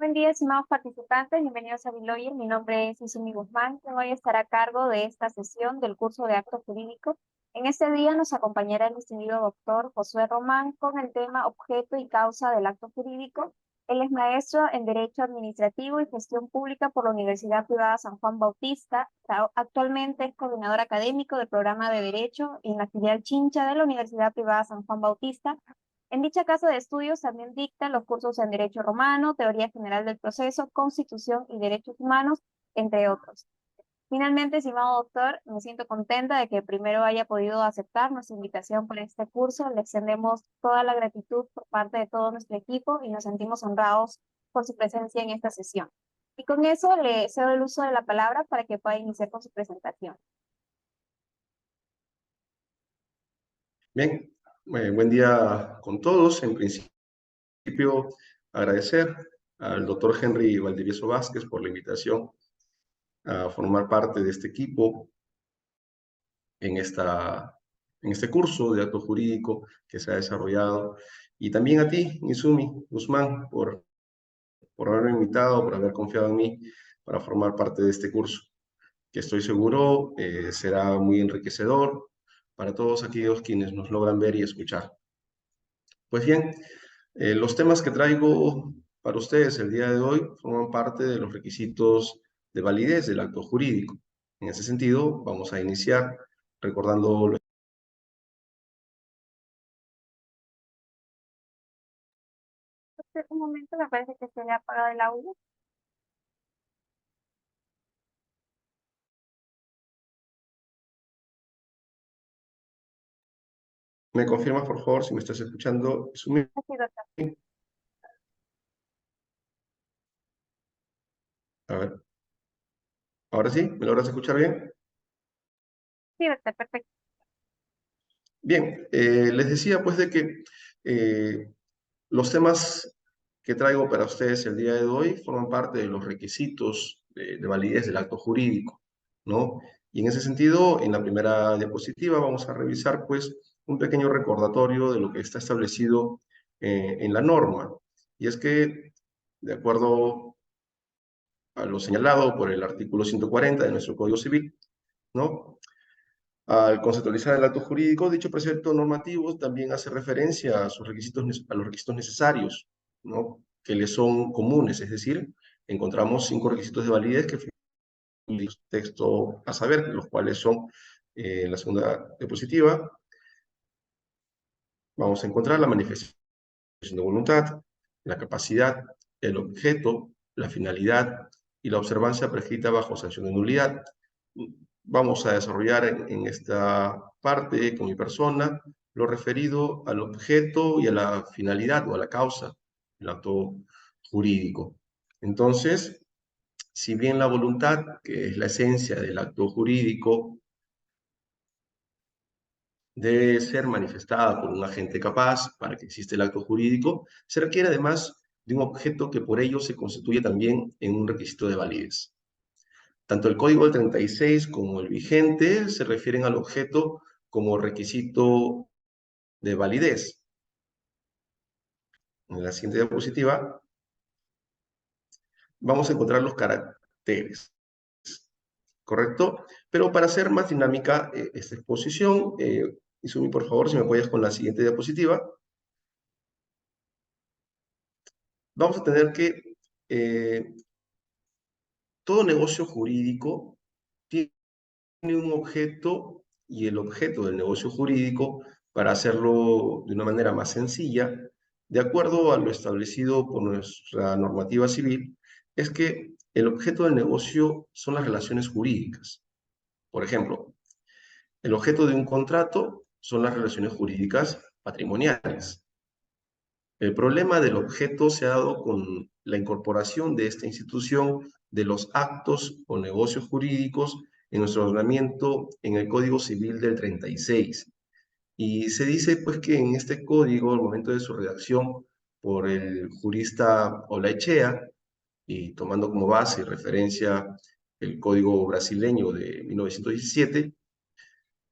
Buen día, estimados participantes. Bienvenidos a Biloyer. Mi nombre es Isumi Guzmán, que hoy estará a cargo de esta sesión del curso de Acto Jurídico. En este día nos acompañará el distinguido doctor Josué Román con el tema Objeto y Causa del Acto Jurídico. Él es maestro en Derecho Administrativo y Gestión Pública por la Universidad Privada San Juan Bautista. Actualmente es coordinador académico del programa de Derecho en la filial Chincha de la Universidad Privada San Juan Bautista. En dicha casa de estudios también dicta los cursos en Derecho Romano, Teoría General del Proceso, Constitución y Derechos Humanos, entre otros. Finalmente, estimado doctor, me siento contenta de que primero haya podido aceptar nuestra invitación para este curso. Le extendemos toda la gratitud por parte de todo nuestro equipo y nos sentimos honrados por su presencia en esta sesión. Y con eso le cedo el uso de la palabra para que pueda iniciar con su presentación. Bien, buen día con todos. En principio, agradecer al doctor Henry Valdivieso Vázquez por la invitación a formar parte de este equipo en este curso de acto jurídico que se ha desarrollado. Y también a ti, Izumi Guzmán, por haberme invitado, por haber confiado en mí para formar parte de este curso, que estoy seguro será muy enriquecedor para todos aquellos quienes nos logran ver y escuchar. Pues bien, los temas que traigo para ustedes el día de hoy forman parte de los requisitos de validez del acto jurídico. En ese sentido, vamos a iniciar recordando lo... Un momento, me parece que se le ha apagado el audio. ¿Me confirmas, por favor, si me estás escuchando? Así, doctor. A ver, ¿ahora sí? ¿Me logras escuchar bien? Sí, doctor, perfecto. Bien, les decía pues de que los temas que traigo para ustedes el día de hoy forman parte de los requisitos de validez del acto jurídico, ¿no? Y en ese sentido, en la primera diapositiva vamos a revisar pues un pequeño recordatorio de lo que está establecido en la norma. Y es que, de acuerdo a lo señalado por el artículo 140 de nuestro Código Civil, ¿no? Al conceptualizar el acto jurídico, dicho precepto normativo también hace referencia a, a los requisitos necesarios, ¿no? Que le son comunes, es decir, encontramos 5 requisitos de validez que el texto a saber, los cuales son en la segunda diapositiva. Vamos a encontrar la manifestación de voluntad, la capacidad, el objeto, la finalidad y la observancia prescrita bajo sanción de nulidad. Vamos a desarrollar en esta parte con mi persona lo referido al objeto y a la finalidad o a la causa del acto jurídico. Entonces, si bien la voluntad, que es la esencia del acto jurídico, debe ser manifestada por un agente capaz para que exista el acto jurídico, se requiere además de un objeto que por ello se constituye también en un requisito de validez. Tanto el Código del 36 como el vigente se refieren al objeto como requisito de validez. En la siguiente diapositiva vamos a encontrar los caracteres, ¿correcto? Pero para hacer más dinámica esta exposición, Izumi, por favor, si me apoyas con la siguiente diapositiva, vamos a tener que todo negocio jurídico tiene un objeto y el objeto del negocio jurídico, para hacerlo de una manera más sencilla, de acuerdo a lo establecido por nuestra normativa civil, es que el objeto del negocio son las relaciones jurídicas. Por ejemplo, el objeto de un contrato son las relaciones jurídicas patrimoniales. El problema del objeto se ha dado con la incorporación de esta institución de los actos o negocios jurídicos en nuestro ordenamiento en el Código Civil del 36. Y se dice pues que en este código, al momento de su redacción por el jurista Olaechea, y tomando como base y referencia el Código brasileño de 1917,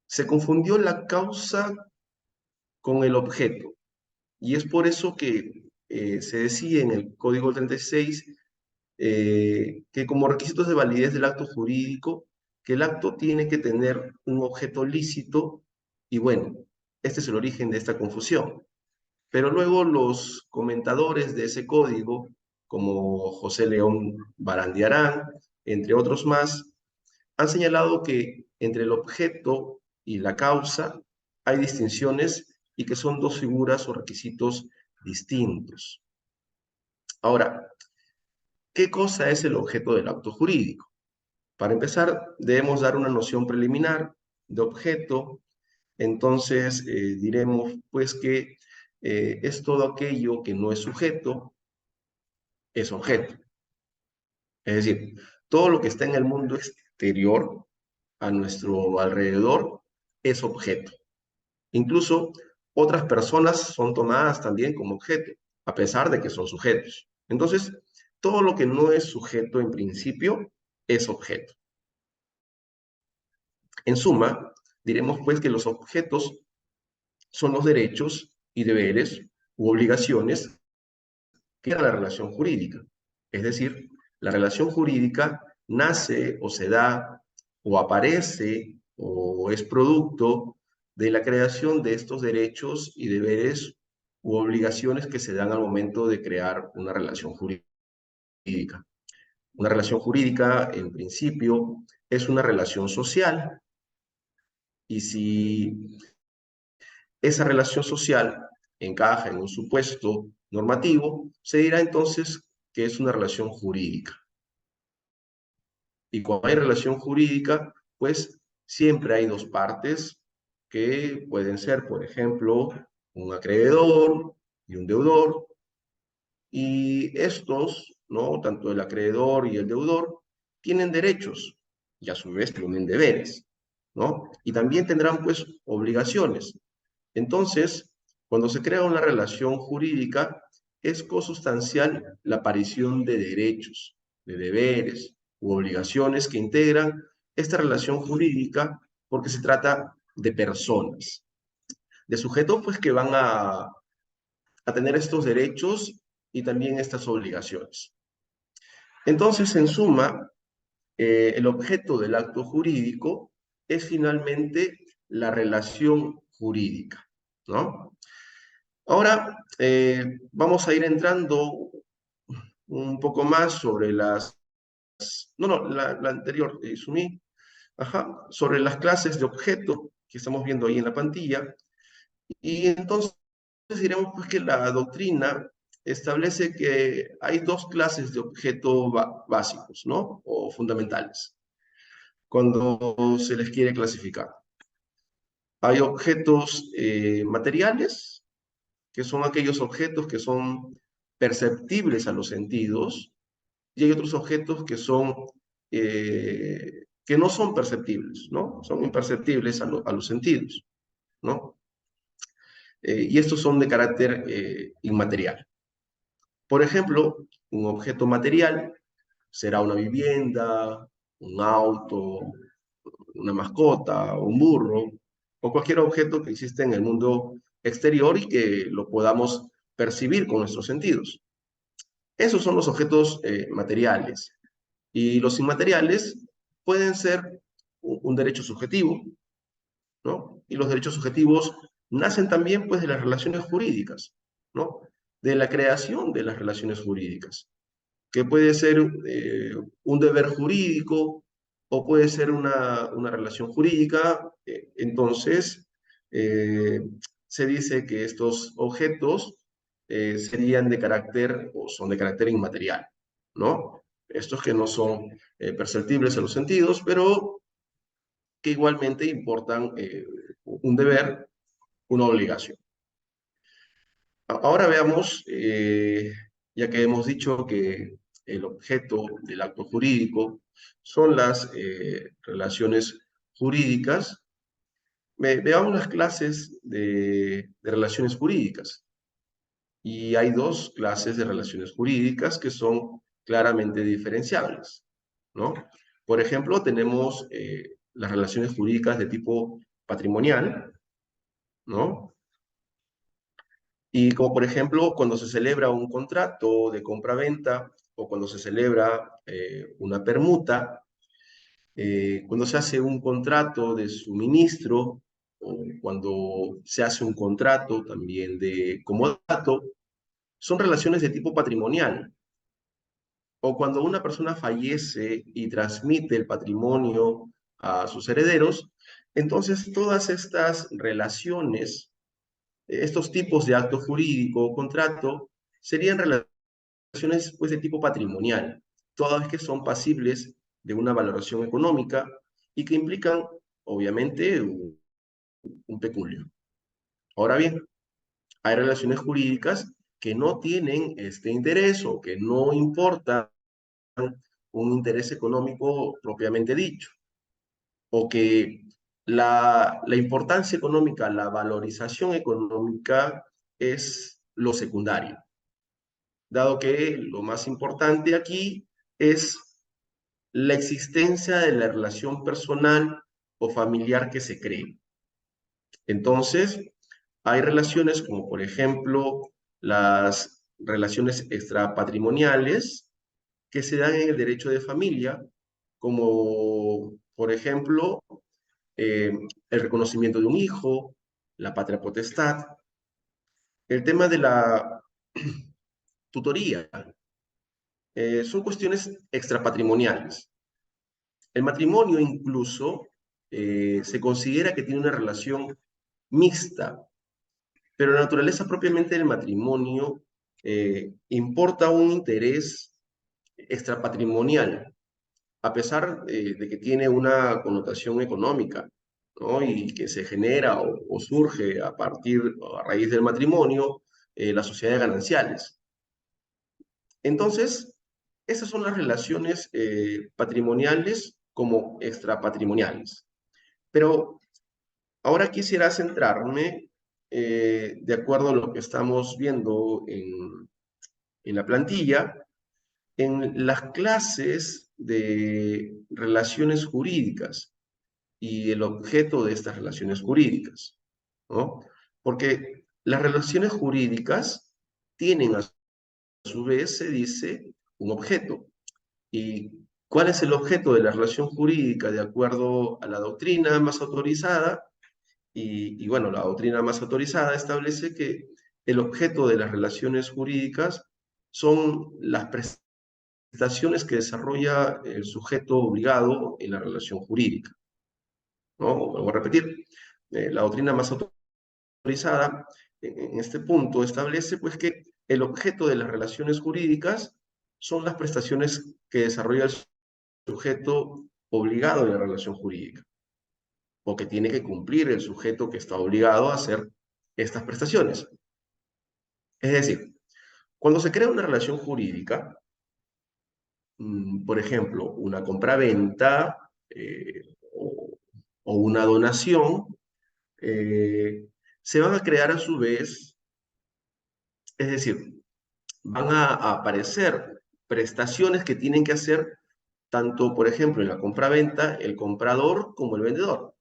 se confundió la causa con el objeto. Y es por eso que se decide en el Código 36 que como requisitos de validez del acto jurídico, que el acto tiene que tener un objeto lícito y bueno, este es el origen de esta confusión. Pero luego los comentadores de ese código, como José León Barandiarán, entre otros más, han señalado que entre el objeto y la causa hay distinciones y que son dos figuras o requisitos distintos. Ahora, ¿qué cosa es el objeto del acto jurídico? Para empezar, debemos dar una noción preliminar de objeto. Entonces, diremos pues que es todo aquello que no es sujeto, es objeto. Es decir, todo lo que está en el mundo exterior, a nuestro alrededor, es objeto. Incluso otras personas son tomadas también como objeto, a pesar de que son sujetos. Entonces, todo lo que no es sujeto en principio es objeto. En suma, diremos pues que los objetos son los derechos y deberes u obligaciones que es la relación jurídica. Es decir, la relación jurídica nace o se da o aparece o es producto de la creación de estos derechos y deberes u obligaciones que se dan al momento de crear una relación jurídica. Una relación jurídica, en principio, es una relación social y si esa relación social encaja en un supuesto normativo, se dirá entonces que es una relación jurídica. Y cuando hay relación jurídica, pues siempre hay dos partes que pueden ser, por ejemplo, un acreedor y un deudor. Y estos, ¿no? Tanto el acreedor y el deudor, tienen derechos y a su vez tienen deberes, ¿no? Y también tendrán, pues, obligaciones. Entonces, cuando se crea una relación jurídica, es consustancial la aparición de derechos, de deberes u obligaciones que integran esta relación jurídica porque se trata de personas, de sujetos pues que van a tener estos derechos y también estas obligaciones. Entonces, en suma, el objeto del acto jurídico es finalmente la relación jurídica, ¿no? Ahora vamos a ir entrando un poco más sobre las, no, no, la anterior, Sumi, ajá, sobre las clases de objeto que estamos viendo ahí en la pantalla. Y entonces diremos pues que la doctrina establece que hay dos clases de objeto básicos, ¿no? O fundamentales, cuando se les quiere clasificar. Hay objetos materiales, que son aquellos objetos que son perceptibles a los sentidos, y hay otros objetos que no son perceptibles, ¿no? Son imperceptibles a los sentidos, ¿no? Y estos son de carácter inmaterial. Por ejemplo, un objeto material será una vivienda, un auto, una mascota, un burro, o cualquier objeto que existe en el mundo exterior y que lo podamos percibir con nuestros sentidos. Esos son los objetos materiales. Y los inmateriales pueden ser un derecho subjetivo, ¿no? Y los derechos subjetivos nacen también pues de las relaciones jurídicas, ¿no? De la creación de las relaciones jurídicas, que puede ser un deber jurídico o puede ser una relación jurídica. Entonces, eh, se dice que estos objetos serían de carácter o son de carácter inmaterial, ¿no? Estos que no son perceptibles en los sentidos, pero que igualmente importan un deber, una obligación. Ahora veamos, ya que hemos dicho que el objeto del acto jurídico son las relaciones jurídicas, veamos las clases de relaciones jurídicas. Y hay dos clases de relaciones jurídicas que son claramente diferenciables, ¿no? Por ejemplo, tenemos las relaciones jurídicas de tipo patrimonial, ¿no? Y como por ejemplo, cuando se celebra un contrato de compra-venta o cuando se celebra una permuta, cuando se hace un contrato de suministro o cuando se hace un contrato también de comodato, son relaciones de tipo patrimonial. O cuando una persona fallece y transmite el patrimonio a sus herederos, entonces todas estas relaciones, estos tipos de acto jurídico o contrato, serían relaciones pues, de tipo patrimonial, todas vez que son pasibles de una valoración económica y que implican, obviamente, un peculio. Ahora bien, hay relaciones jurídicas que no tienen este interés o que no importan un interés económico propiamente dicho, o que la importancia económica, la valorización económica es lo secundario, dado que lo más importante aquí es la existencia de la relación personal o familiar que se cree. Entonces, hay relaciones como, por ejemplo, las relaciones extrapatrimoniales que se dan en el derecho de familia, como, por ejemplo, el reconocimiento de un hijo, la patria potestad, el tema de la tutoría, son cuestiones extrapatrimoniales. El matrimonio incluso se considera que tiene una relación mixta, pero la naturaleza propiamente del matrimonio importa un interés extrapatrimonial, a pesar de que tiene una connotación económica, ¿no? Y que se genera o surge a partir o a raíz del matrimonio, las sociedades gananciales. Entonces, esas son las relaciones patrimoniales como extrapatrimoniales. Pero ahora quisiera centrarme, de acuerdo a lo que estamos viendo en la plantilla, en las clases de relaciones jurídicas y el objeto de estas relaciones jurídicas, ¿no? Porque las relaciones jurídicas tienen a su vez, se dice, un objeto. ¿Y cuál es el objeto de la relación jurídica de acuerdo a la doctrina más autorizada? Y bueno, la doctrina más autorizada establece que el objeto de las relaciones jurídicas son las prestaciones que desarrolla el sujeto obligado en la relación jurídica, ¿no? Vuelvo a repetir, la doctrina más autorizada en este punto establece pues que el objeto de las relaciones jurídicas son las prestaciones que desarrolla el sujeto obligado en la relación jurídica o que tiene que cumplir el sujeto que está obligado a hacer estas prestaciones. Es decir, cuando se crea una relación jurídica, por ejemplo, una compraventa o una donación, se van a crear a su vez, es decir, van a aparecer prestaciones que tienen que hacer tanto, por ejemplo, en la compraventa, el comprador como el vendedor.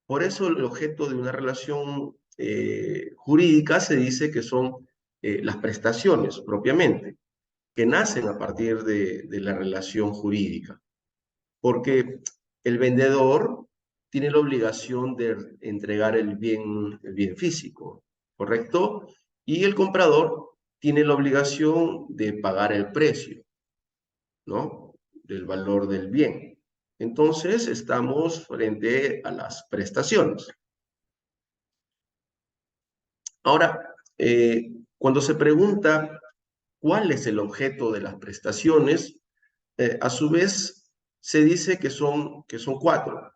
Por eso el objeto de una relación jurídica se dice que son las prestaciones propiamente, que nacen a partir de la relación jurídica. Porque el vendedor tiene la obligación de entregar el bien físico, ¿correcto? Y el comprador tiene la obligación de pagar el precio, ¿no? Del valor del bien. Entonces, estamos frente a las prestaciones. Ahora, cuando se pregunta cuál es el objeto de las prestaciones, a su vez se dice que son cuatro.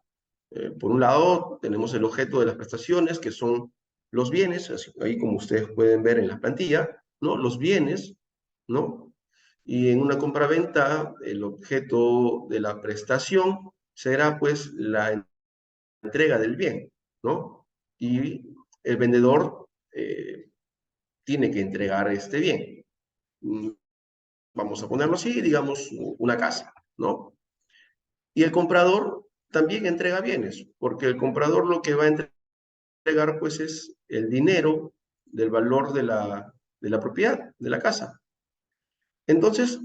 Por un lado, tenemos el objeto de las prestaciones, que son los bienes, así, ahí como ustedes pueden ver en la plantilla, ¿no? Los bienes, ¿no? Y en una compraventa, el objeto de la prestación será pues la entrega del bien, ¿no? Y el vendedor tiene que entregar este bien. Mm, Vamos a ponerlo así, digamos, una casa, ¿no? Y el comprador también entrega bienes, porque el comprador lo que va a entregar, pues, es el dinero del valor de la propiedad, de la casa. Entonces,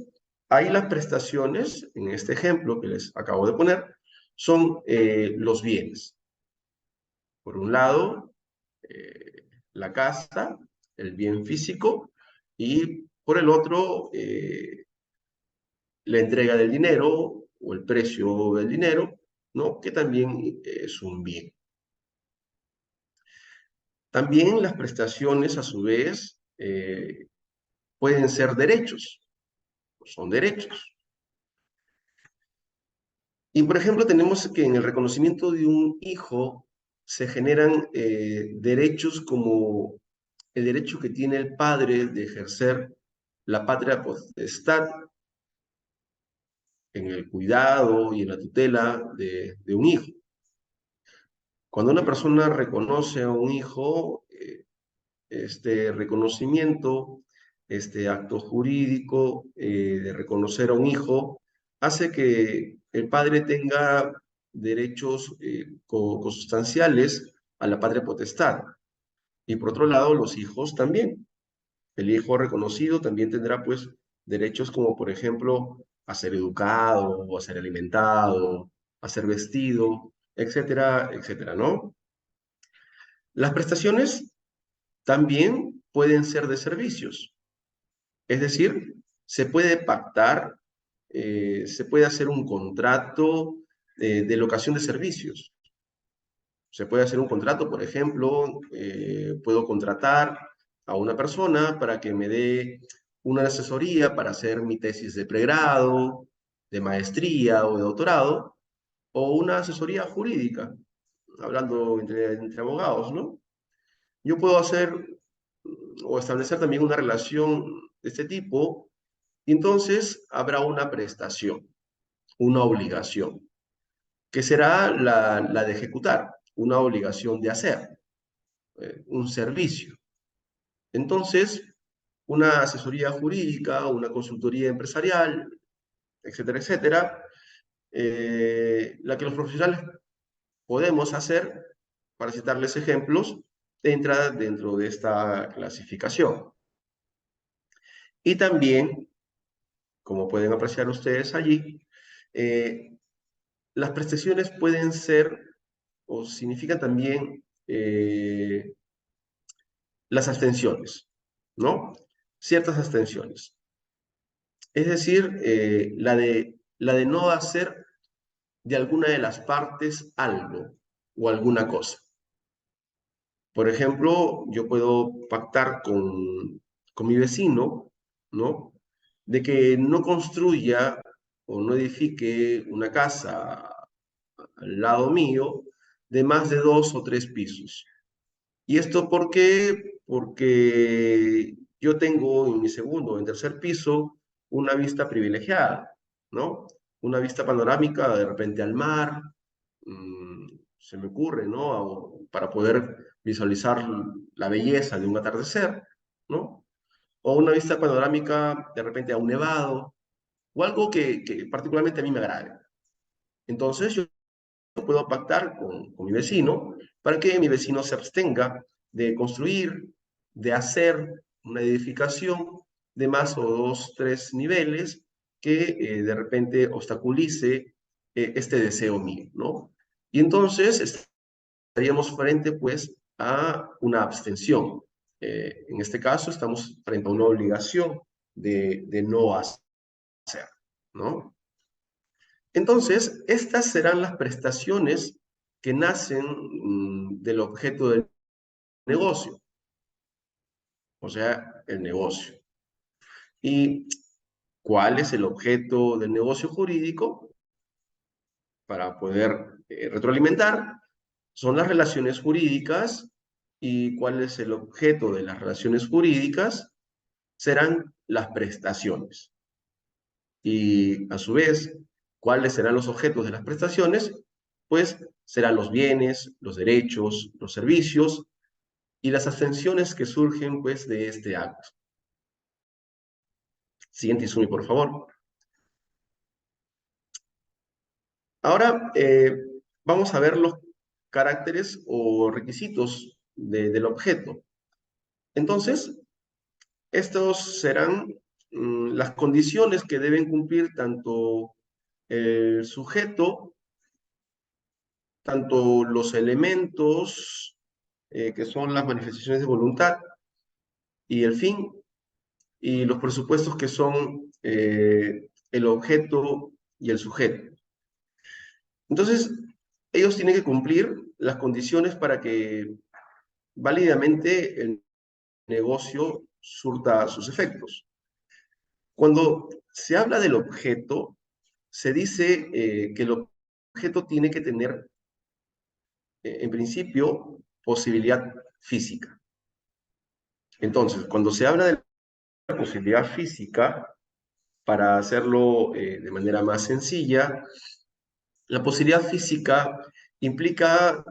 ahí las prestaciones, en este ejemplo que les acabo de poner, son los bienes. Por un lado, la casa, el bien físico, y por el otro, la entrega del dinero o el precio del dinero, ¿no? Que también es un bien. También las prestaciones, a su vez, pueden ser derechos, son derechos. Y, por ejemplo, tenemos que en el reconocimiento de un hijo se generan derechos como el derecho que tiene el padre de ejercer la patria potestad en el cuidado y en la tutela de un hijo. Cuando una persona reconoce a un hijo, este reconocimiento, este acto jurídico de reconocer a un hijo, hace que el padre tenga derechos consustanciales a la patria potestad. Y por otro lado, los hijos también. El hijo reconocido también tendrá pues derechos como por ejemplo a ser educado, a ser alimentado, a ser vestido, etcétera, etcétera, ¿no? Las prestaciones también pueden ser de servicios, es decir, se puede pactar, se puede hacer un contrato de locación de servicios. Se puede hacer un contrato, por ejemplo, puedo contratar a una persona para que me dé una asesoría para hacer mi tesis de pregrado, de maestría o de doctorado, o una asesoría jurídica, hablando entre abogados, ¿no? Yo puedo hacer o establecer también una relación de este tipo, y entonces habrá una prestación, una obligación, que será la de ejecutar, una obligación de hacer, un servicio. Entonces, una asesoría jurídica, una consultoría empresarial, etcétera, etcétera, la que los profesionales podemos hacer, para citarles ejemplos, entra dentro de esta clasificación. Y también, como pueden apreciar ustedes allí, las prestaciones pueden ser o significan también las abstenciones, ¿no? Ciertas abstenciones. Es decir, la de no hacer de alguna de las partes algo o alguna cosa. Por ejemplo, yo puedo pactar con mi vecino, ¿no? De que no construya o no edifique una casa al lado mío de más de 2 o 3 pisos. ¿Y esto por qué? Porque yo tengo en mi segundo o en tercer piso una vista privilegiada, ¿no? Una vista panorámica de repente al mar, se me ocurre, ¿no? Para poder visualizar la belleza de un atardecer, ¿no? O una vista panorámica de repente a un nevado, o algo que particularmente a mí me agrade. Entonces yo puedo pactar con mi vecino para que mi vecino se abstenga de construir, de hacer una edificación de más o 2, 3 niveles que de repente obstaculice este deseo mío, ¿no? Y entonces estaríamos frente, pues, a una abstención. En este caso, estamos frente a una obligación de no hacer, ¿no? Entonces, estas serán las prestaciones que nacen del objeto del negocio, o sea, el negocio. ¿Y cuál es el objeto del negocio jurídico? Para poder retroalimentar, son las relaciones jurídicas. ¿Y cuál es el objeto de las relaciones jurídicas? Serán las prestaciones. Y a su vez, ¿cuáles serán los objetos de las prestaciones? Pues serán los bienes, los derechos, los servicios y las abstenciones que surgen pues de este acto. Siguiente Izumi, por favor. Ahora vamos a ver los caracteres o requisitos del objeto. Entonces, estos serán las condiciones que deben cumplir tanto el sujeto, tanto los elementos que son las manifestaciones de voluntad y el fin, y los presupuestos que son el objeto y el sujeto. Entonces, ellos tienen que cumplir las condiciones para que válidamente el negocio surta sus efectos. Cuando se habla del objeto, se dice que el objeto tiene que tener, en principio, posibilidad física. Entonces, cuando se habla de la posibilidad física, para hacerlo de manera más sencilla, la posibilidad física implica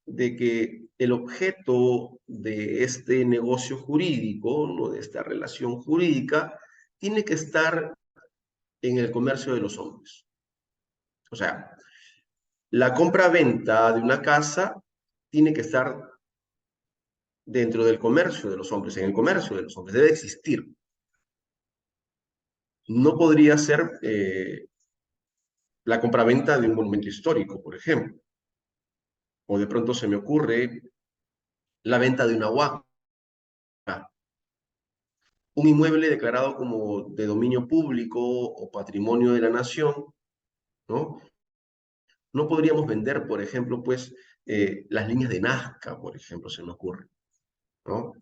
de que el objeto de este negocio jurídico, ¿no? De esta relación jurídica, tiene que estar en el comercio de los hombres. O sea, la compra-venta de una casa tiene que estar dentro del comercio de los hombres, en el comercio de los hombres, debe existir. No podría ser la compraventa de un monumento histórico, por ejemplo. O de pronto se me ocurre la venta de una huaca, un inmueble declarado como de dominio público o patrimonio de la nación, ¿no? No podríamos vender, por ejemplo, pues, las líneas de Nazca, por ejemplo, se me ocurre, ¿no?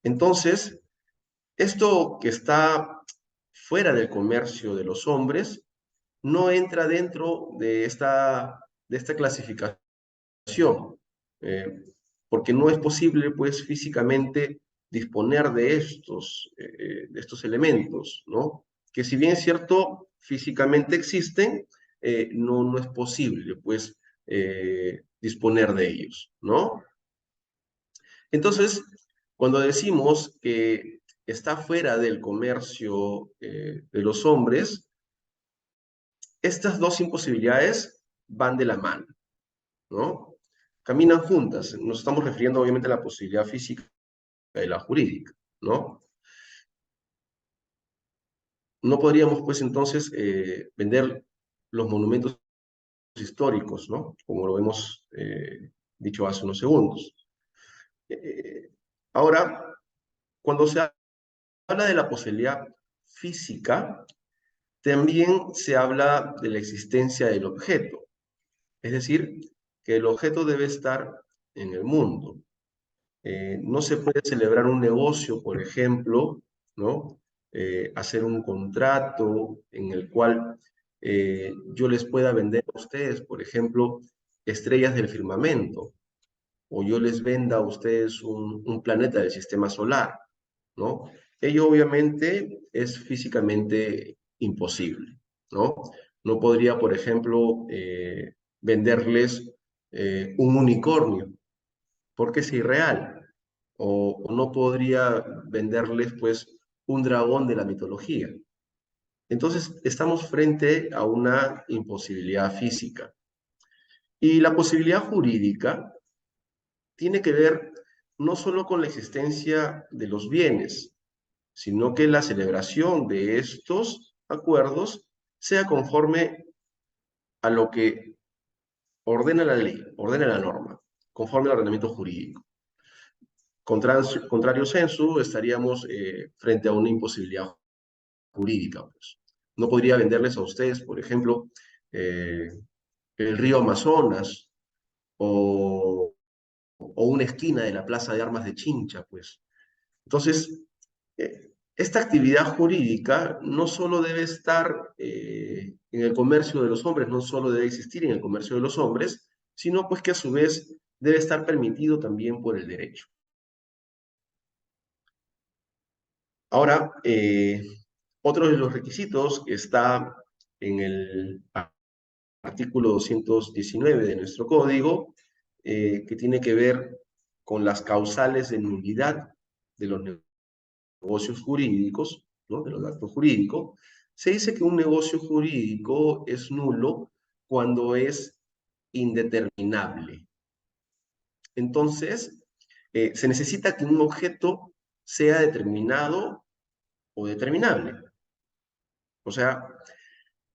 Entonces, esto que está fuera del comercio de los hombres no entra dentro de esta clasificación, eh, porque no es posible, pues, físicamente disponer de estos elementos, ¿no? Que si bien es cierto, físicamente existen, no es posible, pues, disponer de ellos, ¿no? Entonces, cuando decimos que está fuera del comercio de los hombres, estas dos imposibilidades van de la mano, ¿no? Caminan juntas. Nos estamos refiriendo obviamente a la posibilidad física y la jurídica, ¿no? No podríamos, pues, entonces vender los monumentos históricos, ¿no? Como lo hemos dicho hace unos segundos. Eh, Ahora, cuando se habla de la posibilidad física, también se habla de la existencia del objeto, es decir, que el objeto debe estar en el mundo. No se puede celebrar un negocio, por ejemplo, ¿no? Hacer un contrato en el cual yo les pueda vender a ustedes, por ejemplo, estrellas del firmamento, o yo les venda a ustedes un planeta del sistema solar, ¿no? Ello obviamente es físicamente imposible, ¿no? No podría, por ejemplo, venderles un unicornio, porque es irreal, o no podría venderles, pues, un dragón de la mitología. Entonces, estamos frente a una imposibilidad física. Y la posibilidad jurídica tiene que ver no solo con la existencia de los bienes, sino que la celebración de estos acuerdos sea conforme a lo que ordena la ley, ordena la norma, conforme al ordenamiento jurídico. Contrario sensu, estaríamos frente a una imposibilidad jurídica, pues. No podría venderles a ustedes, por ejemplo, eh, el río Amazonas o, o una esquina de la Plaza de Armas de Chincha, pues. Entonces, esta actividad jurídica no solo debe estar en el comercio de los hombres, no solo debe existir en el comercio de los hombres, sino pues que a su vez debe estar permitido también por el derecho. Ahora, otro de los requisitos que está en el artículo 219 de nuestro código, que tiene que ver con las causales de nulidad de los negocios jurídicos, ¿no? De los actos jurídicos, se dice que un negocio jurídico es nulo cuando es indeterminable. Entonces, se necesita que un objeto sea determinado o determinable. O sea,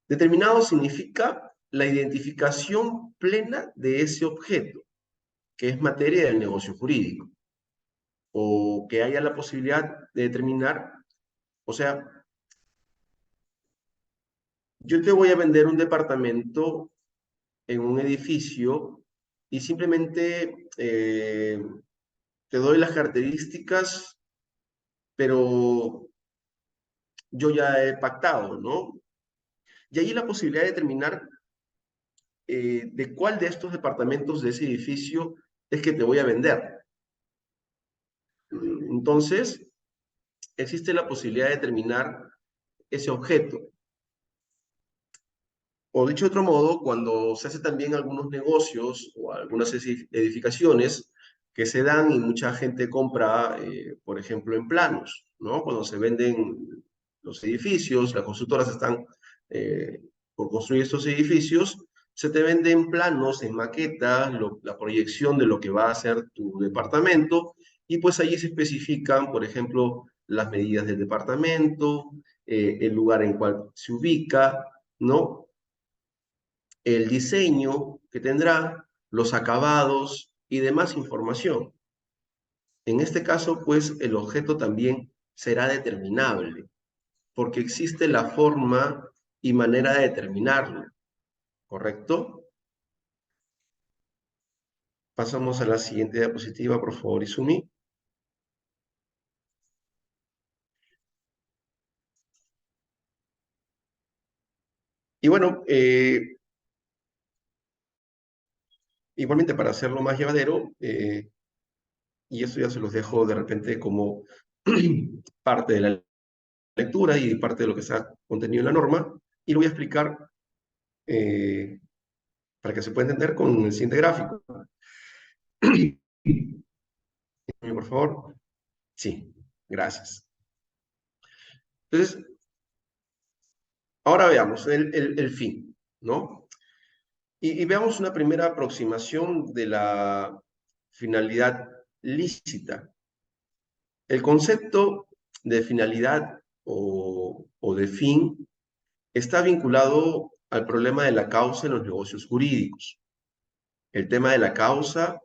determinado significa la identificación plena de ese objeto, que es materia del negocio jurídico, o que haya la posibilidad de determinar, o sea, yo te voy a vender un departamento en un edificio y simplemente te doy las características, pero yo ya he pactado, ¿no? Y ahí la posibilidad de determinar de cuál de estos departamentos de ese edificio es que te voy a vender. Entonces, existe la posibilidad de determinar ese objeto. O dicho de otro modo, cuando se hace también algunos negocios o algunas edificaciones que se dan y mucha gente compra, por ejemplo, en planos, ¿no? Cuando se venden los edificios, las constructoras están eh, por construir estos edificios, se te venden planos en maqueta, la proyección de lo que va a ser tu departamento, y pues allí se especifican, por ejemplo, las medidas del departamento, el lugar en cual se ubica, ¿no? El diseño que tendrá, los acabados y demás información. En este caso, pues, el objeto también será determinable, porque existe la forma y manera de determinarlo, ¿correcto? Pasamos a la siguiente diapositiva, por favor, Izumi. Y bueno, igualmente para hacerlo más llevadero, y esto ya se los dejo de repente como parte de la lectura y parte de lo que está contenido en la norma, y lo voy a explicar eh, para que se pueda entender con el siguiente gráfico. Por favor. Sí, gracias. Entonces, ahora veamos el fin, ¿no? Y veamos una primera aproximación de la finalidad lícita. El concepto de finalidad o de fin está vinculado al problema de la causa en los negocios jurídicos. El tema de la causa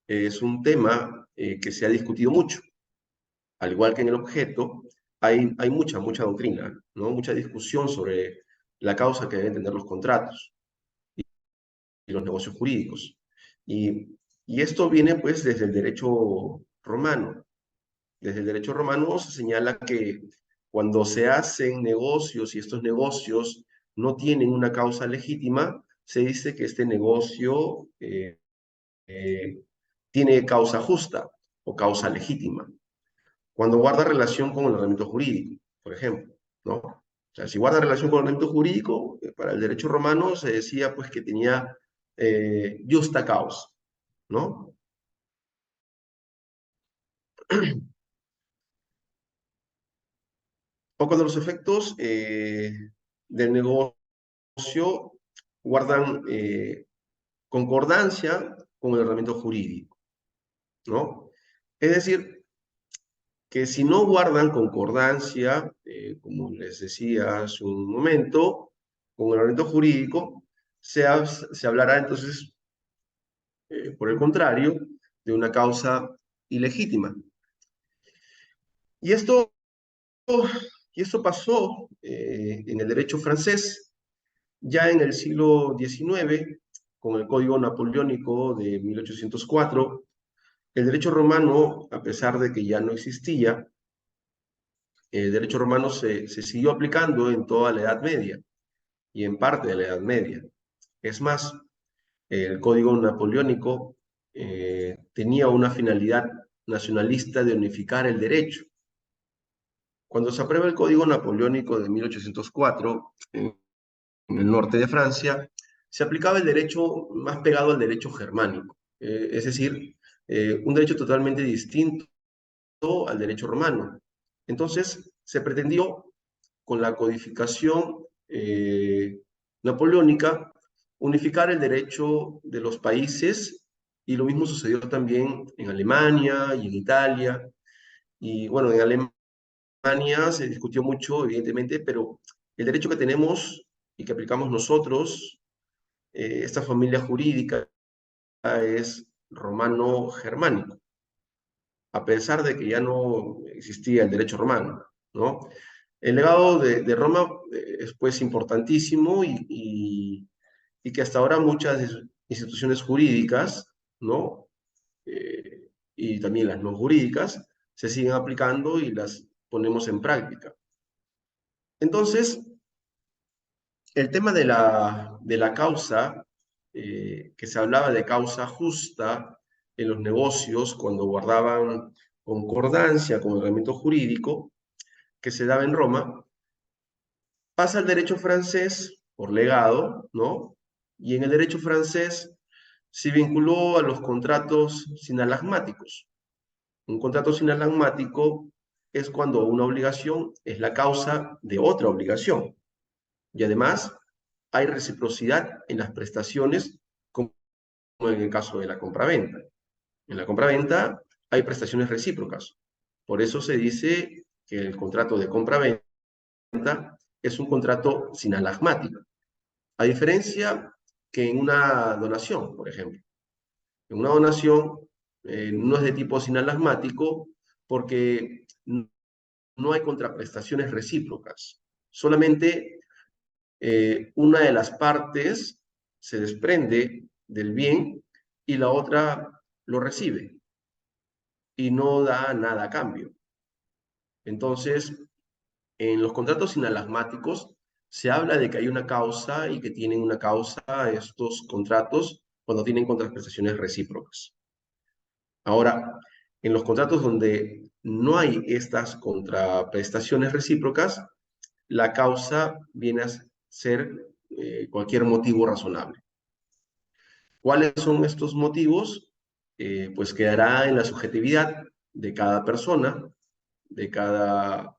es un tema que se ha discutido mucho. Al igual que en el objeto, hay mucha doctrina, ¿no? Mucha discusión sobre la causa que deben tener los contratos y los negocios jurídicos. Y esto viene pues desde el derecho romano. Desde el derecho romano se señala que cuando se hacen negocios y estos negocios no tienen una causa legítima, se dice que este negocio eh, tiene causa justa o causa legítima. Cuando guarda relación con el ordenamiento jurídico, por ejemplo, ¿no? O sea, si guarda relación con el ordenamiento jurídico, para el derecho romano se decía pues que tenía justa causa, ¿no? O cuando los efectos del negocio guardan concordancia con el ordenamiento jurídico, ¿no? Es decir, que si no guardan concordancia, como les decía hace un momento, con el ordenamiento jurídico, se hablará entonces, por el contrario, de una causa ilegítima. Y esto pasó en el derecho francés ya en el siglo XIX, con el Código Napoleónico de 1804. El derecho romano, a pesar de que ya no existía, el derecho romano se siguió aplicando en toda la Edad Media y en parte de la Edad Media. Es más, el Código Napoleónico tenía una finalidad nacionalista de unificar el derecho. Cuando se aprueba el Código Napoleónico de 1804, en el norte de Francia, se aplicaba el derecho más pegado al derecho germánico, es decir, un derecho totalmente distinto al derecho romano. Entonces, se pretendió, con la codificación napoleónica, unificar el derecho de los países, y lo mismo sucedió también en Alemania y en Italia. Y bueno, en Alemania se discutió mucho, evidentemente, pero el derecho que tenemos y que aplicamos nosotros, esta familia jurídica es romano-germánico, a pesar de que ya no existía el derecho romano, ¿no? El legado de Roma es pues importantísimo y que hasta ahora muchas instituciones jurídicas, ¿no? Y también las no jurídicas, se siguen aplicando y las ponemos en práctica. Entonces, el tema de la causa, que se hablaba de causa justa en los negocios cuando guardaban concordancia con el reglamento jurídico que se daba en Roma, pasa al derecho francés por legado, ¿no? Y en el derecho francés se vinculó a los contratos sinalagmáticos. Un contrato sinalagmático es cuando una obligación es la causa de otra obligación. Y además hay reciprocidad en las prestaciones, como en el caso de la compraventa. En la compraventa hay prestaciones recíprocas. Por eso se dice que el contrato de compraventa es un contrato sinalagmático. A diferencia que en una donación, por ejemplo. En una donación no es de tipo sinalagmático porque no hay contraprestaciones recíprocas. Solamente una de las partes se desprende del bien y la otra lo recibe y no da nada a cambio. Entonces, en los contratos sinalagmáticos se habla de que hay una causa y que tienen una causa estos contratos cuando tienen contraprestaciones recíprocas. Ahora, en los contratos donde no hay estas contraprestaciones recíprocas, la causa viene a ser cualquier motivo razonable. ¿Cuáles son estos motivos? Pues quedará en la subjetividad de cada persona, de cada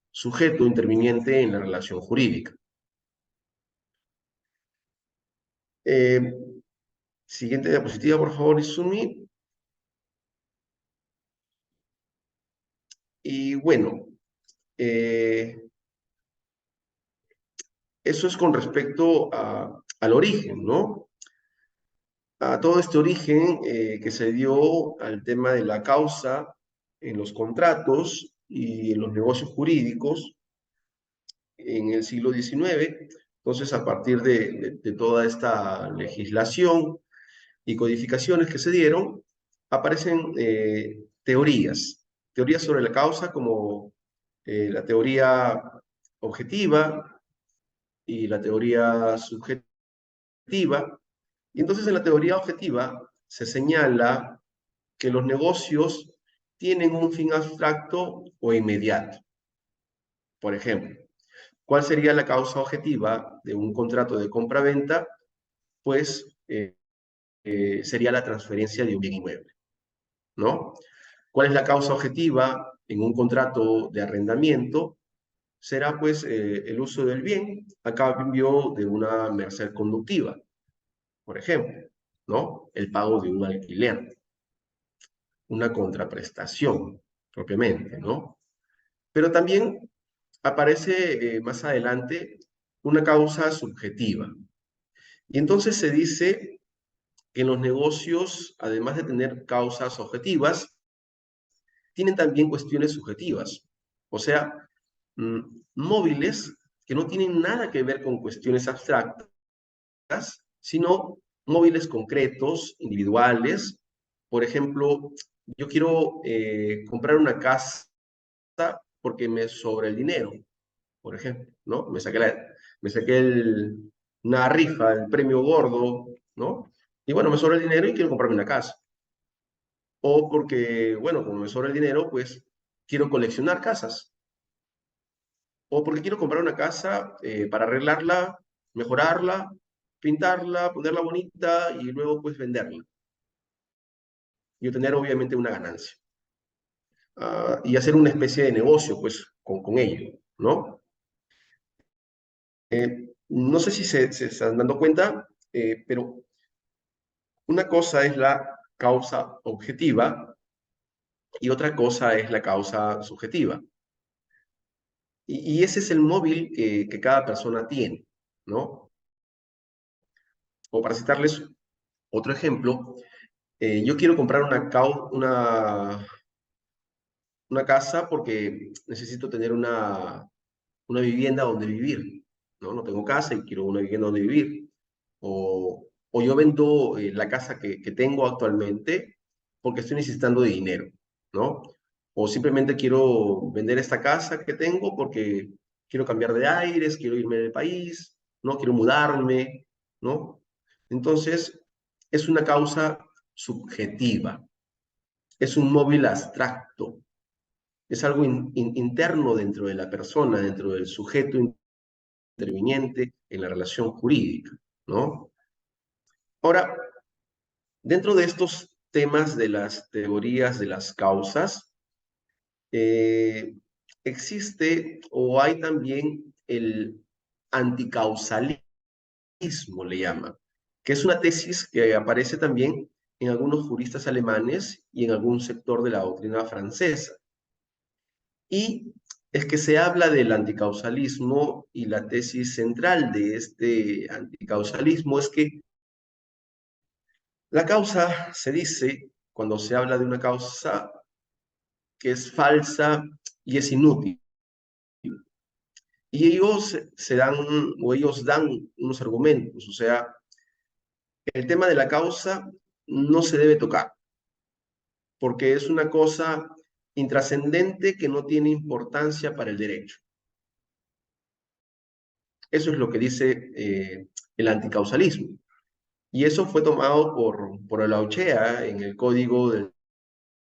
sujeto interviniente en la relación jurídica. Eh, Siguiente diapositiva, por favor, Izumi. Y bueno, eso es con respecto al origen, ¿no? A todo este origen que se dio al tema de la causa en los contratos y en los negocios jurídicos en el siglo XIX. Entonces, a partir de toda esta legislación y codificaciones que se dieron, aparecen teorías sobre la causa como la teoría objetiva y la teoría subjetiva. Y entonces en la teoría objetiva se señala que los negocios tienen un fin abstracto o inmediato. Por ejemplo, ¿cuál sería la causa objetiva de un contrato de compra-venta? Pues sería la transferencia de un bien inmueble, ¿no? ¿Cuál es la causa objetiva en un contrato de arrendamiento? Será pues el uso del bien a cambio de una merced conductiva, por ejemplo, ¿no? El pago de un alquiler, una contraprestación propiamente, ¿no? Pero también aparece más adelante una causa subjetiva. Y entonces se dice que en los negocios, además de tener causas objetivas, tienen también cuestiones subjetivas. O sea, móviles que no tienen nada que ver con cuestiones abstractas, sino móviles concretos, individuales. Por ejemplo, yo quiero comprar una casa porque me sobra el dinero, por ejemplo, ¿no? Me saqué una rifa, el premio gordo, ¿no? Y bueno, me sobra el dinero y quiero comprarme una casa. O porque, bueno, como me sobra el dinero, pues quiero coleccionar casas. O porque quiero comprar una casa para arreglarla, mejorarla, pintarla, ponerla bonita y luego pues venderla. Y obtener obviamente una ganancia. Y hacer una especie de negocio pues con ello, ¿no? No sé si se están dando cuenta, pero una cosa es la causa objetiva y otra cosa es la causa subjetiva. Y ese es el móvil que cada persona tiene, ¿no? O para citarles otro ejemplo, yo quiero comprar una casa porque necesito tener una vivienda donde vivir, ¿no? No tengo casa y quiero una vivienda donde vivir. O yo vendo la casa que tengo actualmente porque estoy necesitando de dinero, ¿no? O simplemente quiero vender esta casa que tengo porque quiero cambiar de aires, quiero irme del país, ¿no? Quiero mudarme, ¿no? Entonces, es una causa subjetiva, es un móvil abstracto, es algo interno dentro de la persona, dentro del sujeto interviniente en la relación jurídica, ¿no? Ahora, dentro de estos temas de las teorías de las causas, eh, existe o hay también el anticausalismo, le llaman, que es una tesis que aparece también en algunos juristas alemanes y en algún sector de la doctrina francesa. Y es que se habla del anticausalismo y la tesis central de este anticausalismo es que la causa se dice, cuando se habla de una causa, que es falsa y es inútil. Y ellos dan unos argumentos, o sea, el tema de la causa no se debe tocar, porque es una cosa intrascendente que no tiene importancia para el derecho. Eso es lo que dice el anticausalismo. Y eso fue tomado por Olaochea en el código del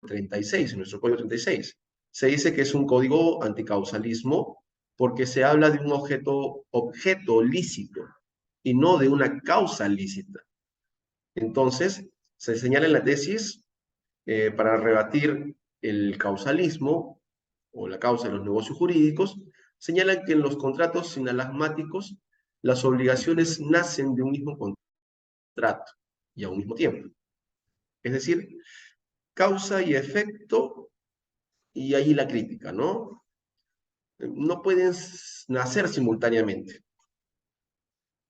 36, en nuestro código 36. Se dice que es un código anticausalismo porque se habla de un objeto lícito y no de una causa lícita. Entonces, se señala en la tesis para rebatir el causalismo o la causa de los negocios jurídicos, señalan que en los contratos sinalagmáticos las obligaciones nacen de un mismo contrato y a un mismo tiempo. Es decir, causa y efecto, y ahí la crítica, ¿no? No pueden nacer simultáneamente.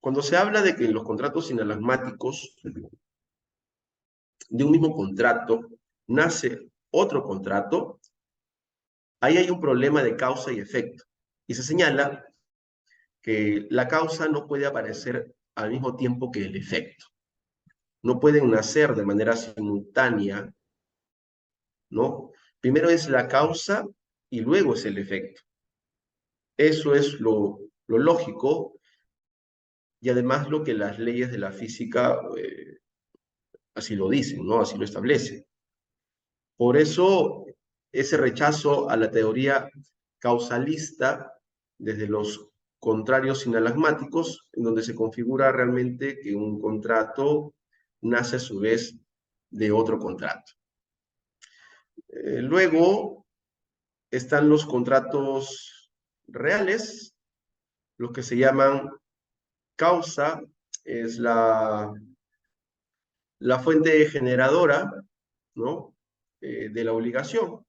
Cuando se habla de que en los contratos sinalagmáticos de un mismo contrato nace otro contrato, ahí hay un problema de causa y efecto. Y se señala que la causa no puede aparecer al mismo tiempo que el efecto. No pueden nacer de manera simultánea, ¿no? Primero es la causa y luego es el efecto. Eso es lo lógico y además lo que las leyes de la física así lo dicen, ¿no? Así lo establecen. Por eso, ese rechazo a la teoría causalista desde los contrarios sinalagmáticos, en donde se configura realmente que un contrato nace a su vez de otro contrato. Luego están los contratos reales, los que se llaman causa, es la fuente generadora, ¿no? De la obligación.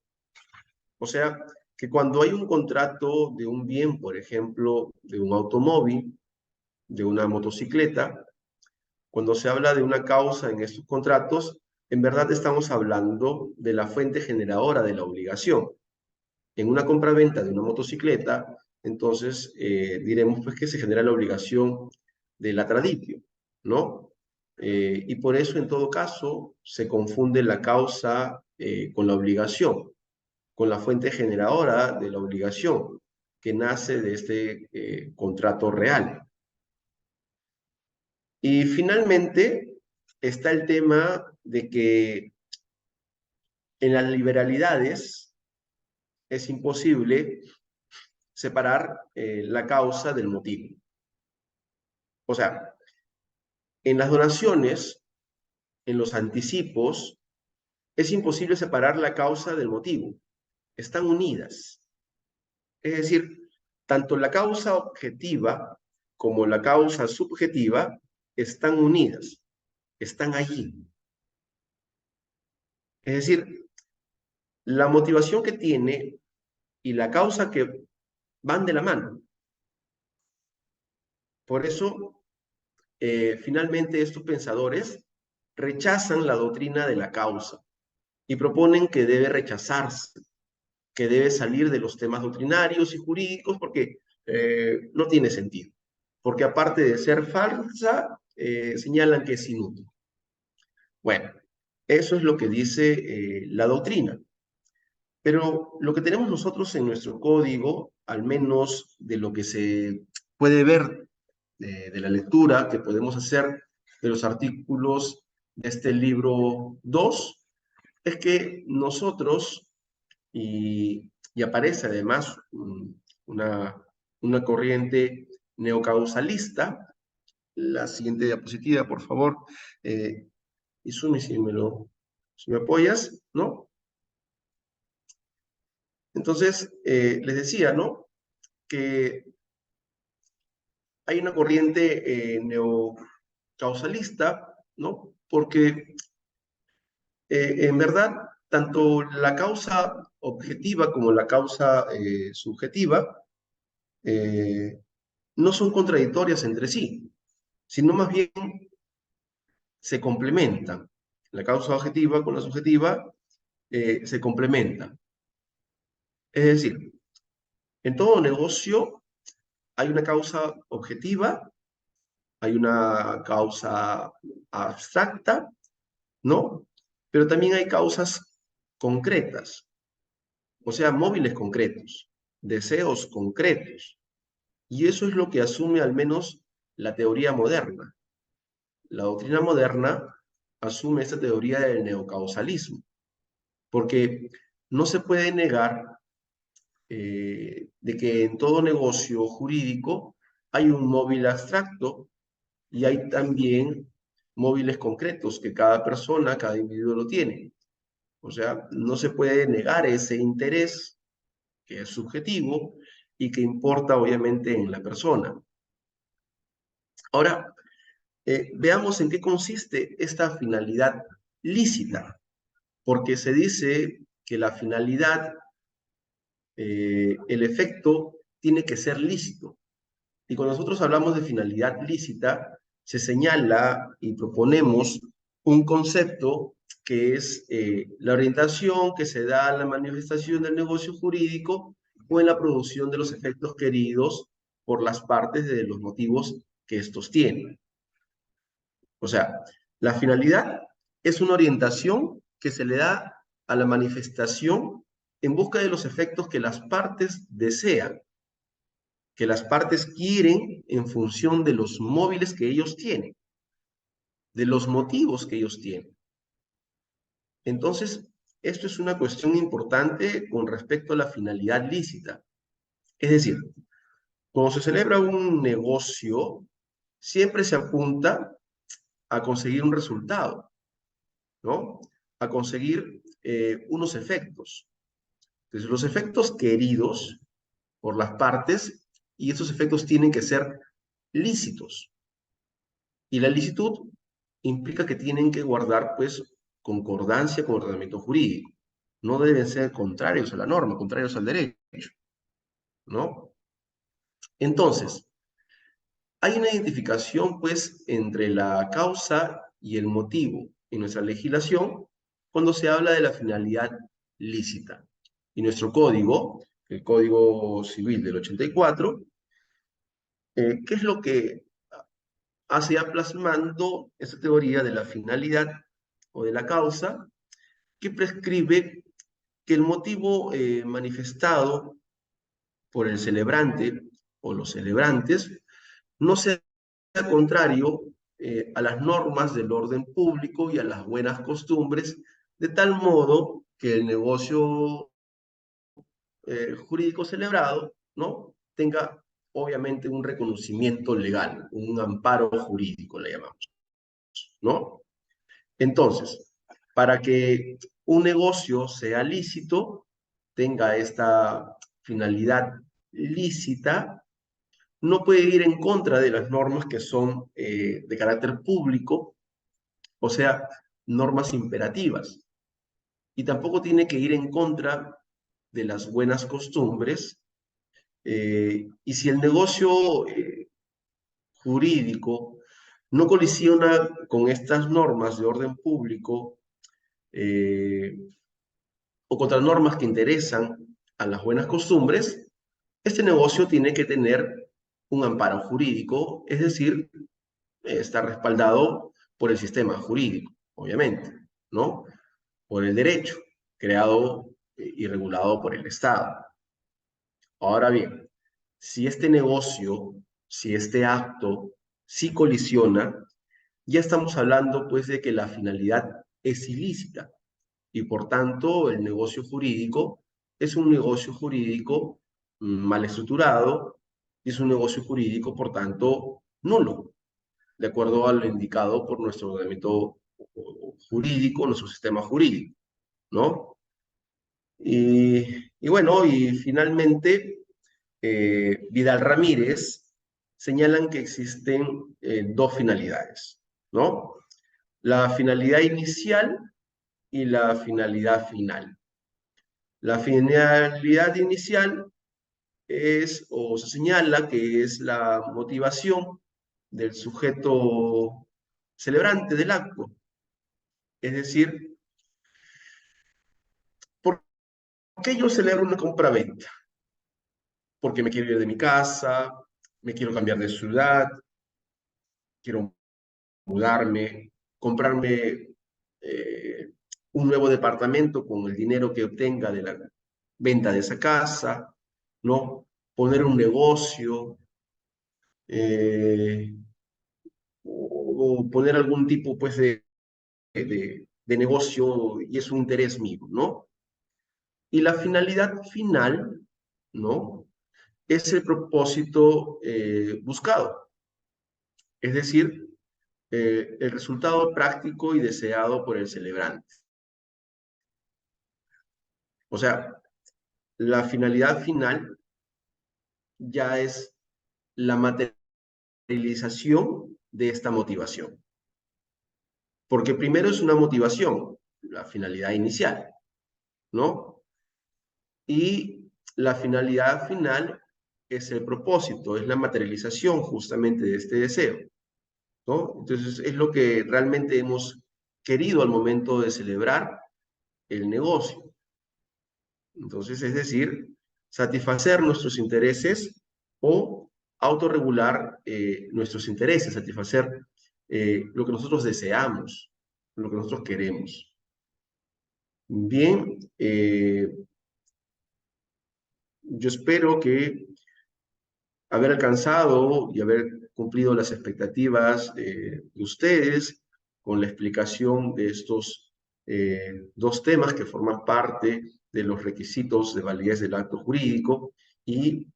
O sea, que cuando hay un contrato de un bien, por ejemplo, de un automóvil, de una motocicleta, cuando se habla de una causa en estos contratos, en verdad estamos hablando de la fuente generadora de la obligación. En una compraventa de una motocicleta, entonces diremos pues que se genera la obligación del atraditio, ¿no? Y por eso en todo caso se confunde la causa con la obligación, con la fuente generadora de la obligación que nace de este contrato real. Y finalmente está el tema de que en las liberalidades es imposible separar la causa del motivo. O sea, en las donaciones, en los anticipos, es imposible separar la causa del motivo. Están unidas. Es decir, tanto la causa objetiva como la causa subjetiva están unidas, están allí. Es decir, la motivación que tiene y la causa que van de la mano. Por eso, finalmente, estos pensadores rechazan la doctrina de la causa y proponen que debe rechazarse, que debe salir de los temas doctrinarios y jurídicos porque no tiene sentido. Porque aparte de ser falsa, señalan que es inútil. Bueno, eso es lo que dice la doctrina. Pero lo que tenemos nosotros en nuestro código, al menos de lo que se puede ver de la lectura que podemos hacer de los artículos de este libro 2, es que nosotros, y aparece además una corriente neocausalista, la siguiente diapositiva, por favor, Izumi, si me apoyas, ¿no? Entonces, les decía, ¿no? Que hay una corriente neocausalista, ¿no? Porque en verdad, tanto la causa objetiva como la causa subjetiva no son contradictorias entre sí, sino más bien se complementan. La causa objetiva con la subjetiva se complementan. Es decir, en todo negocio hay una causa objetiva, hay una causa abstracta, ¿no? Pero también hay causas concretas, o sea, móviles concretos, deseos concretos. Y eso es lo que asume al menos la teoría moderna. La doctrina moderna asume esta teoría del neocausalismo, porque no se puede negar de que en todo negocio jurídico hay un móvil abstracto y hay también móviles concretos que cada persona, cada individuo lo tiene. O sea, no se puede negar ese interés que es subjetivo y que importa obviamente en la persona. Ahora, veamos en qué consiste esta finalidad lícita, porque se dice que la finalidad, el efecto, tiene que ser lícito. Y cuando nosotros hablamos de finalidad lícita, se señala y proponemos un concepto que es la orientación que se da a la manifestación del negocio jurídico o en la producción de los efectos queridos por las partes de los motivos que estos tienen. O sea, la finalidad es una orientación que se le da a la manifestación en busca de los efectos que las partes desean, que las partes quieren en función de los móviles que ellos tienen, de los motivos que ellos tienen. Entonces, esto es una cuestión importante con respecto a la finalidad lícita. Es decir, cuando se celebra un negocio, siempre se apunta a conseguir un resultado, ¿no? A conseguir unos efectos. Entonces, los efectos queridos por las partes, y esos efectos tienen que ser lícitos. Y la licitud implica que tienen que guardar, pues, concordancia con el ordenamiento jurídico. No deben ser contrarios a la norma, contrarios al derecho, ¿no? Entonces, hay una identificación, pues, entre la causa y el motivo en nuestra legislación cuando se habla de la finalidad lícita. Y nuestro código, el Código Civil del 84, ¿qué es lo que hace ya plasmando esa teoría de la finalidad o de la causa que prescribe que el motivo manifestado por el celebrante o los celebrantes no sea contrario a las normas del orden público y a las buenas costumbres, de tal modo que el negocio jurídico celebrado, ¿no? Tenga obviamente un reconocimiento legal, un amparo jurídico, le llamamos, ¿no? Entonces, para que un negocio sea lícito, tenga esta finalidad lícita, no puede ir en contra de las normas que son de carácter público, o sea, normas imperativas. Y tampoco tiene que ir en contra de las buenas costumbres Y si el negocio jurídico no colisiona con estas normas de orden público eh, o contra normas que interesan a las buenas costumbres, este negocio tiene que tener un amparo jurídico, es decir, está respaldado por el sistema jurídico, obviamente, ¿no? Por el derecho, creado y regulado por el Estado. Ahora bien, si este negocio, si este acto, sí colisiona, ya estamos hablando pues de que la finalidad es ilícita y por tanto el negocio jurídico es un negocio jurídico mal estructurado y es un negocio jurídico por tanto nulo, de acuerdo a lo indicado por nuestro ordenamiento jurídico, nuestro sistema jurídico, ¿no? Y bueno, y finalmente Vidal Ramírez señalan que existen dos finalidades, ¿no? La finalidad inicial y la finalidad final. La finalidad inicial es, o se señala que es la motivación del sujeto celebrante del acto. Es decir, ¿por qué yo celebro una compraventa? Porque me quiero ir de mi casa, me quiero cambiar de ciudad, quiero mudarme, comprarme eh, un nuevo departamento con el dinero que obtenga de la venta de esa casa, ¿no? Poner un negocio eh, o poner algún tipo pues de negocio y es un interés mío, ¿no? Y la finalidad final, ¿no? Es el propósito buscado, es decir, el resultado práctico y deseado por el celebrante. O sea, la finalidad final ya es la materialización de esta motivación. Porque primero es una motivación, la finalidad inicial, ¿no? Y la finalidad final es el propósito, es la materialización justamente de este deseo, ¿no? Entonces es lo que realmente hemos querido al momento de celebrar el negocio. Entonces, es decir, satisfacer nuestros intereses o autorregular nuestros intereses, satisfacer lo que nosotros deseamos, lo que nosotros queremos. Bien, yo espero que haber alcanzado y haber cumplido las expectativas de ustedes con la explicación de estos dos temas que forman parte de los requisitos de validez del acto jurídico y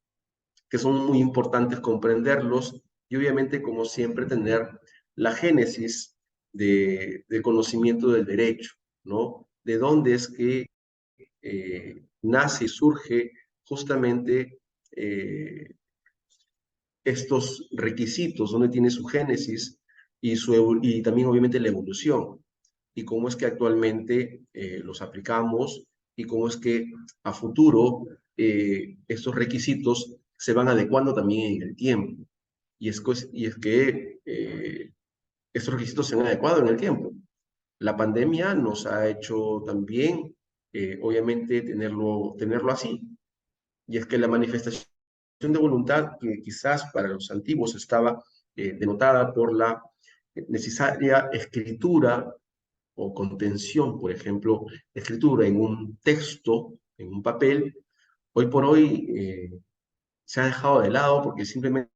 que son muy importantes comprenderlos y obviamente, como siempre, tener la génesis del conocimiento del derecho, ¿no? De dónde es que nace y surge justamente estos requisitos, dónde tiene su génesis y también obviamente la evolución, y cómo es que actualmente los aplicamos y cómo es que a futuro estos requisitos se van adecuando también en el tiempo. Y es que estos requisitos se han adecuado en el tiempo. La pandemia nos ha hecho también, obviamente, tenerlo así. Y es que la manifestación de voluntad, que quizás para los antiguos estaba denotada por la necesaria escritura o contención, por ejemplo, escritura en un texto, en un papel, hoy por hoy se ha dejado de lado porque simplemente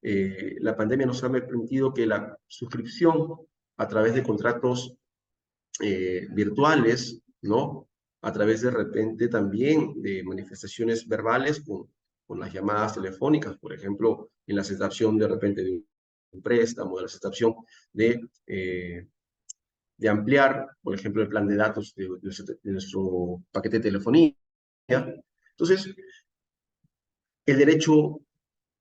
la pandemia nos ha permitido que la suscripción a través de contratos virtuales, ¿no? A través de repente también de manifestaciones verbales con las llamadas telefónicas, por ejemplo, en la aceptación de repente de un préstamo, de la aceptación de, eh, de ampliar, por ejemplo, el plan de datos de nuestro paquete de telefonía. Entonces, el derecho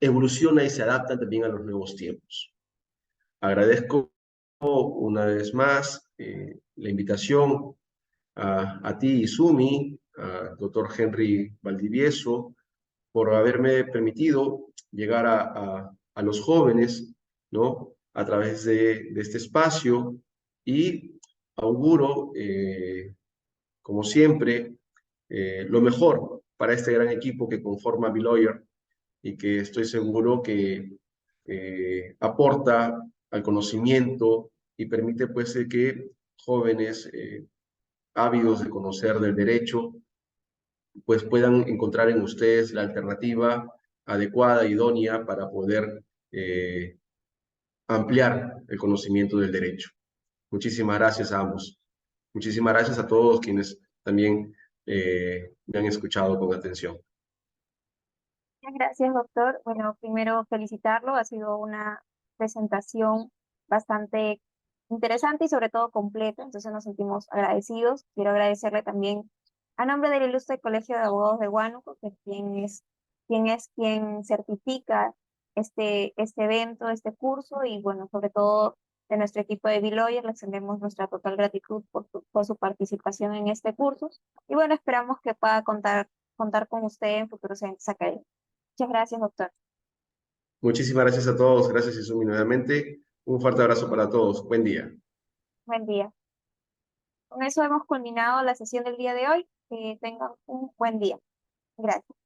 evoluciona y se adapta también a los nuevos tiempos. Agradezco una vez más la invitación a ti, Izumi, al doctor Henry Valdivieso, por haberme permitido llegar a los jóvenes, ¿no? A través de este espacio y auguro, como siempre, lo mejor para este gran equipo que conforma Beloyer y que estoy seguro que aporta al conocimiento y permite pues que jóvenes ávidos de conocer del derecho pues puedan encontrar en ustedes la alternativa adecuada, idónea para poder ampliar el conocimiento del derecho. Muchísimas gracias a ambos. Muchísimas gracias a todos quienes también me han escuchado con atención. Muchas gracias, doctor. Bueno, primero felicitarlo. Ha sido una presentación bastante interesante y sobre todo completa, entonces nos sentimos agradecidos. Quiero agradecerle también a nombre del Ilustre Colegio de Abogados de Huánuco, que quien certifica este evento, este curso, y bueno, sobre todo de nuestro equipo de Beloyer, le extendemos nuestra total gratitud por su participación en este curso. Y bueno, esperamos que pueda contar con usted en futuros eventos académicos. Muchas gracias, doctor. Muchísimas gracias a todos. Gracias, Isumi, nuevamente. Un fuerte abrazo para todos. Buen día. Buen día. Con eso hemos culminado la sesión del día de hoy. Que tengan un buen día. Gracias.